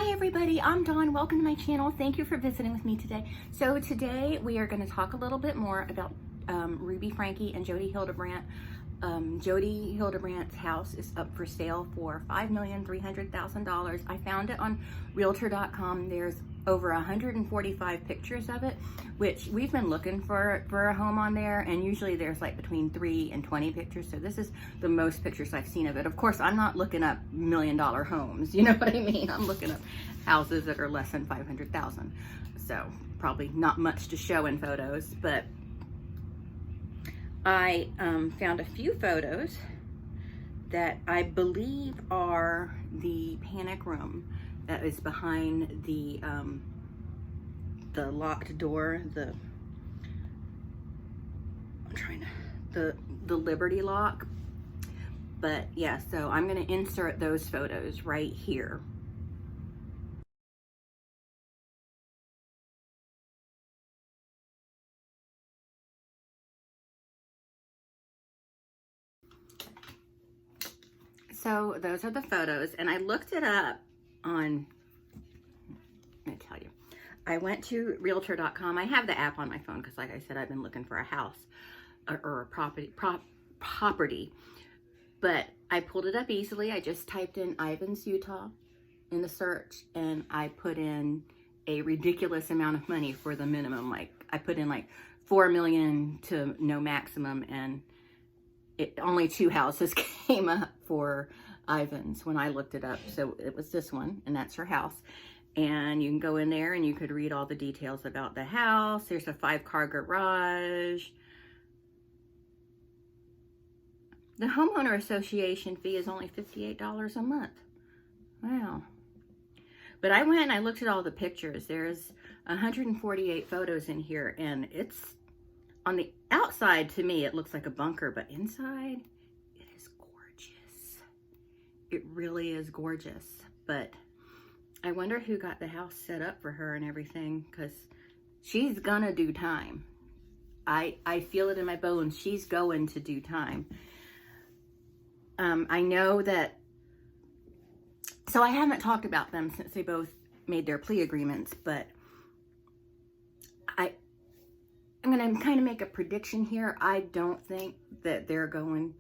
Hi everybody, I'm Dawn. Welcome to my channel. Thank you for visiting with me today. So today we are going to talk a little bit more about Ruby Franke and Jodi Hildebrandt. Jodi Hildebrandt's house is up for sale for $5,300,000. I found it on Realtor.com. There's over 145 pictures of it, which we've been looking for a home on there, and usually there's like between 3 and 20 pictures. So this is the most pictures I've seen of it. Of course, I'm not looking up $1 million homes. You know what I mean? I'm looking up houses that are less than 500,000. So probably not much to show in photos, but I found a few photos that I believe are the panic room that is behind the locked door, the Liberty lock. But yeah, so I'm going to insert those photos right here. So those are the photos, and I looked it up on, let me tell you, I went to Realtor.com. I have the app on my phone because, like I said, I've been looking for a house or a property, but I pulled it up easily. I just typed in Ivins, Utah in the search, and I put in a ridiculous amount of money for the minimum. Like I put in like 4 million to no maximum, and only 2 houses came up for Ivins when I looked it up. So it was this one, and that's her house. And you can go in there and you could read all the details about the house. There's a 5-car garage. The homeowner association fee is only $58 a month. Wow. But I went and I looked at all the pictures. There's 148 photos in here, and it's on the outside, to me, it looks like a bunker, but inside, it is gorgeous. It really is gorgeous. But I wonder who got the house set up for her and everything, because she's gonna do time. I feel it in my bones. She's going to do time. I know that, so I haven't talked about them since they both made their plea agreements, but I'm going to kind of make a prediction here. I don't think that they're going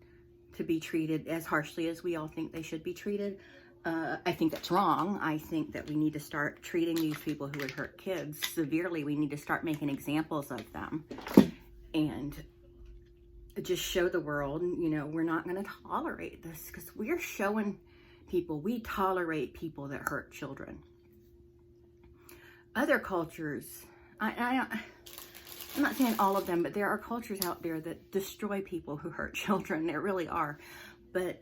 to be treated as harshly as we all think they should be treated. I think that's wrong. I think that we need to start treating these people who would hurt kids severely. We need to start making examples of them and just show the world, you know, we're not going to tolerate this, because we're showing people we tolerate people that hurt children. Other cultures, I'm not saying all of them, but there are cultures out there that destroy people who hurt children. There really are. But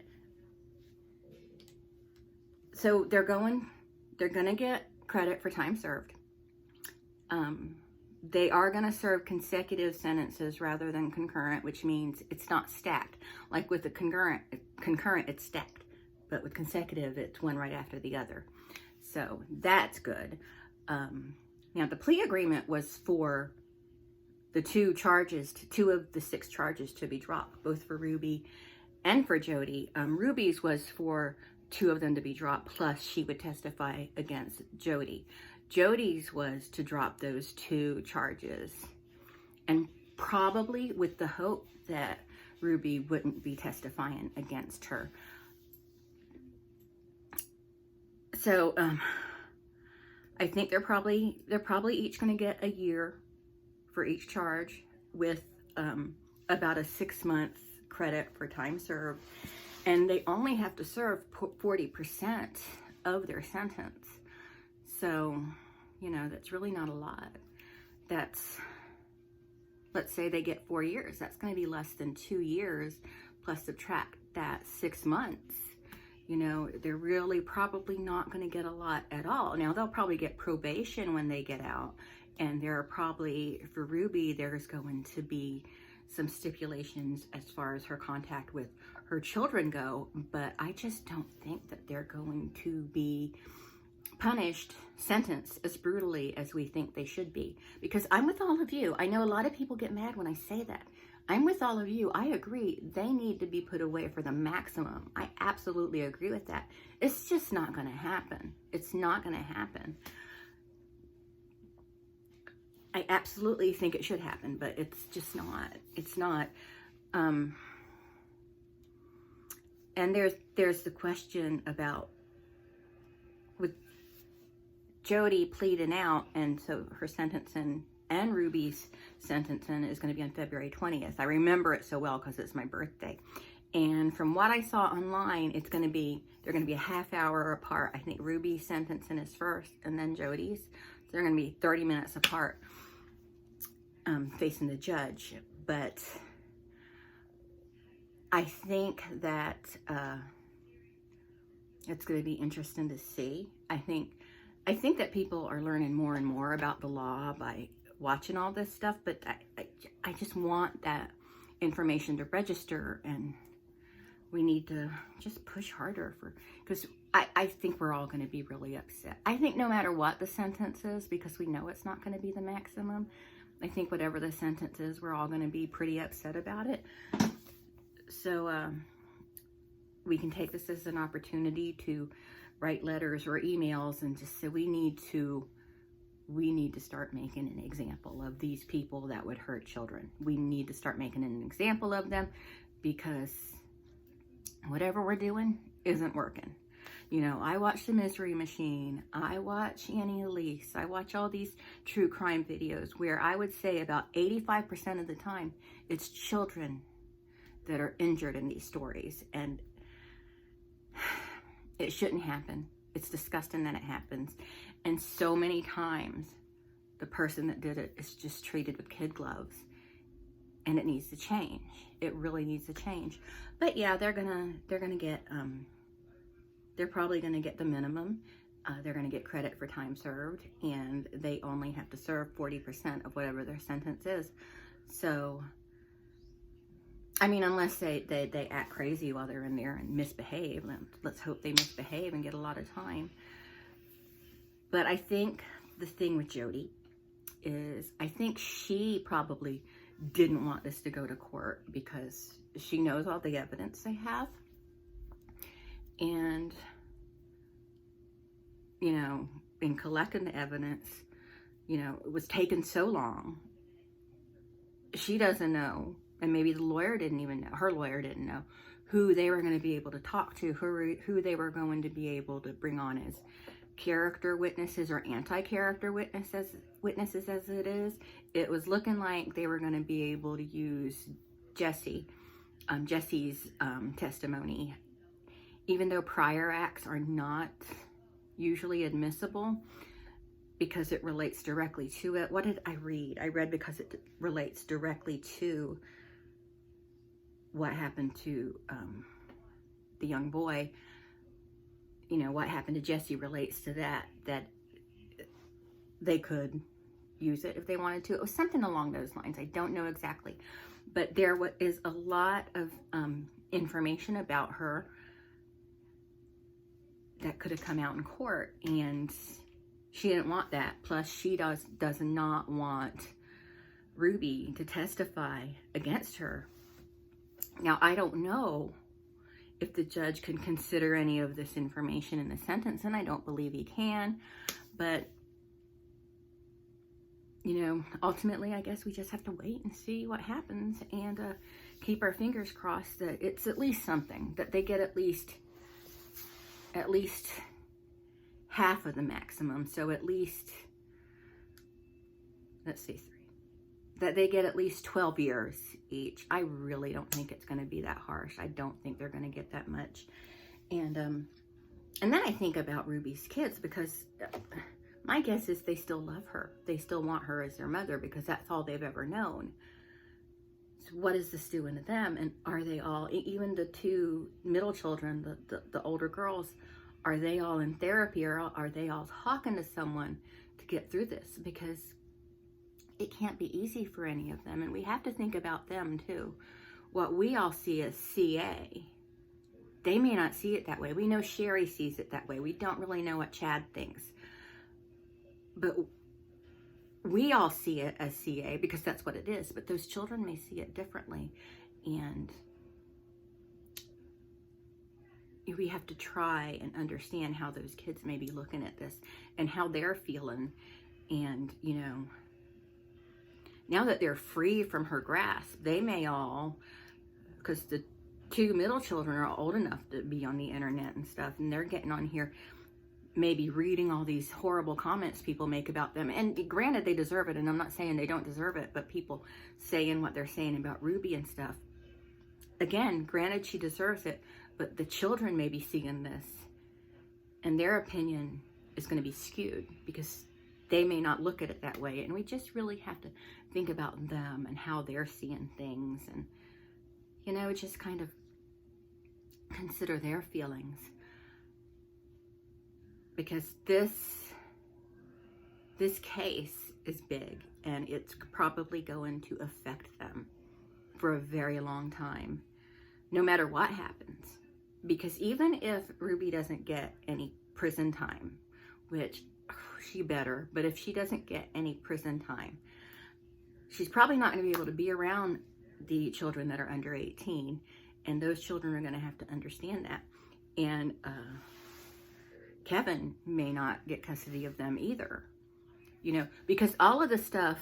so they're going to get credit for time served. They are going to serve consecutive sentences rather than concurrent, which means it's not stacked. Like with the concurrent it's stacked, but with consecutive, it's one right after the other. So that's good. Now the plea agreement was for the 2 of the 6 charges to be dropped, both for Ruby and for Jodi. Ruby's was for 2 of them to be dropped, plus she would testify against Jodi. Jodi's was to drop those 2 charges, and probably with the hope that Ruby wouldn't be testifying against her. So I think they're probably each going to get a year for each charge, with about a 6-month credit for time served, and they only have to serve 40% of their sentence. So, you know, that's really not a lot. That's, let's say they get 4 years. That's going to be less than 2 years, plus subtract that 6 months. You know, they're really probably not going to get a lot at all. Now, they'll probably get probation when they get out. And there are probably, for Ruby, there's going to be some stipulations as far as her contact with her children go. But I just don't think that they're going to be punished, sentenced as brutally as we think they should be. Because I'm with all of you. I know a lot of people get mad when I say that. I'm with all of you. I agree. They need to be put away for the maximum. I absolutely agree with that. It's just not going to happen. It's not going to happen. I absolutely think it should happen, but it's just not. It's not. And there's the question about with Jodi pleading out, and so her sentencing and Ruby's sentencing is going to be on February 20th. I remember it so well because it's my birthday. And from what I saw online, they're going to be a half hour apart. I think Ruby's sentencing is first and then Jodi's. So they're going to be 30 minutes apart, facing the judge. But I think that it's going to be interesting to see. I think that people are learning more and more about the law by watching all this stuff, but I just want that information to register, and we need to just push harder because I think we're all going to be really upset. I think no matter what the sentence is, because we know it's not going to be the maximum, I think whatever the sentence is, we're all going to be pretty upset about it. So we can take this as an opportunity to write letters or emails and just say we need to start making an example of these people that would hurt children. We need to start making an example of them because whatever we're doing isn't working. You know, I watch The Misery Machine. I watch Annie Elise. I watch all these true crime videos where I would say about 85% of the time it's children that are injured in these stories. And it shouldn't happen. It's disgusting that it happens. And so many times the person that did it is just treated with kid gloves, and it needs to change. It really needs to change. But yeah, they're probably gonna get the minimum. They're gonna get credit for time served, and they only have to serve 40% of whatever their sentence is. So, I mean, unless they act crazy while they're in there and misbehave. Let's hope they misbehave and get a lot of time. But I think the thing with Jodi is I think she probably didn't want this to go to court because she knows all the evidence they have. And, you know, in collecting the evidence, you know, it was taking so long. She doesn't know, and maybe the lawyer didn't even know, her lawyer didn't know, who they were going to be able to talk to, who they were going to be able to bring on as character witnesses or anti-character witnesses as it is. It was looking like they were going to be able to use Jesse's testimony, even though prior acts are not usually admissible because it relates directly to it. What did I read? I read because it relates directly to what happened to the young boy. You know, what happened to Jesse relates to that they could use it if they wanted to. It was something along those lines. I don't know exactly. But there is a lot of information about her that could have come out in court, and she didn't want that. Plus, she does not want Ruby to testify against her. Now, I don't know if the judge can consider any of this information in the sentence, and I don't believe he can, but, you know, ultimately, I guess we just have to wait and see what happens and keep our fingers crossed that it's at least something, that they get at least half of the maximum. So at least, let's see, that they get at least 12 years each. I really don't think it's going to be that harsh. I don't think they're going to get that much. And then I think about Ruby's kids, because my guess is they still love her. They still want her as their mother because that's all they've ever known. So what is this doing to them? And are they all, even the two middle children, the older girls, are they all in therapy, or are they all talking to someone to get through this? Because it can't be easy for any of them. And we have to think about them too. What we all see as CA, they may not see it that way. We know Sherry sees it that way. We don't really know what Chad thinks. But we all see it as CA because that's what it is, but those children may see it differently. And we have to try and understand how those kids may be looking at this and how they're feeling. And, you know, now that they're free from her grasp, they may all, because the 2 middle children are old enough to be on the internet and stuff, and they're getting on here, maybe reading all these horrible comments people make about them. And granted, they deserve it, and I'm not saying they don't deserve it, but people saying what they're saying about Ruby and stuff. Again, granted, she deserves it, but the children may be seeing this, and their opinion is going to be skewed because they may not look at it that way. And we just really have to think about them and how they're seeing things, and, you know, just kind of consider their feelings. Because this case is big, and it's probably going to affect them for a very long time, no matter what happens. Because even if Ruby doesn't get any prison time, which she better, but if she doesn't get any prison time, she's probably not going to be able to be around the children that are under 18, and those children are going to have to understand that. And Kevin may not get custody of them either, you know, because all of the stuff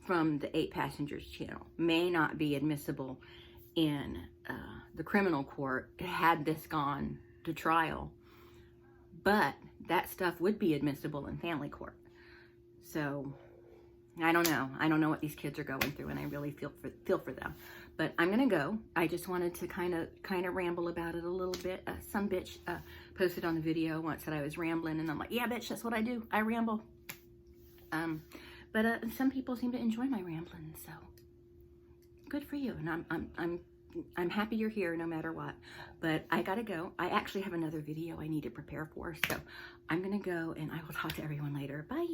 from the 8 Passengers channel may not be admissible in the criminal court had this gone to trial, but that stuff would be admissible in family court. So I don't know what these kids are going through, and I really feel for them. But I'm gonna go. I just wanted to kind of ramble about it a little bit. Some bitch posted on the video once that I was rambling, and I'm like, yeah, bitch, that's what I do. I ramble. But some people seem to enjoy my rambling, so good for you. And I'm happy you're here no matter what. But I gotta go. I actually have another video I need to prepare for, so I'm gonna go, and I will talk to everyone later. Bye.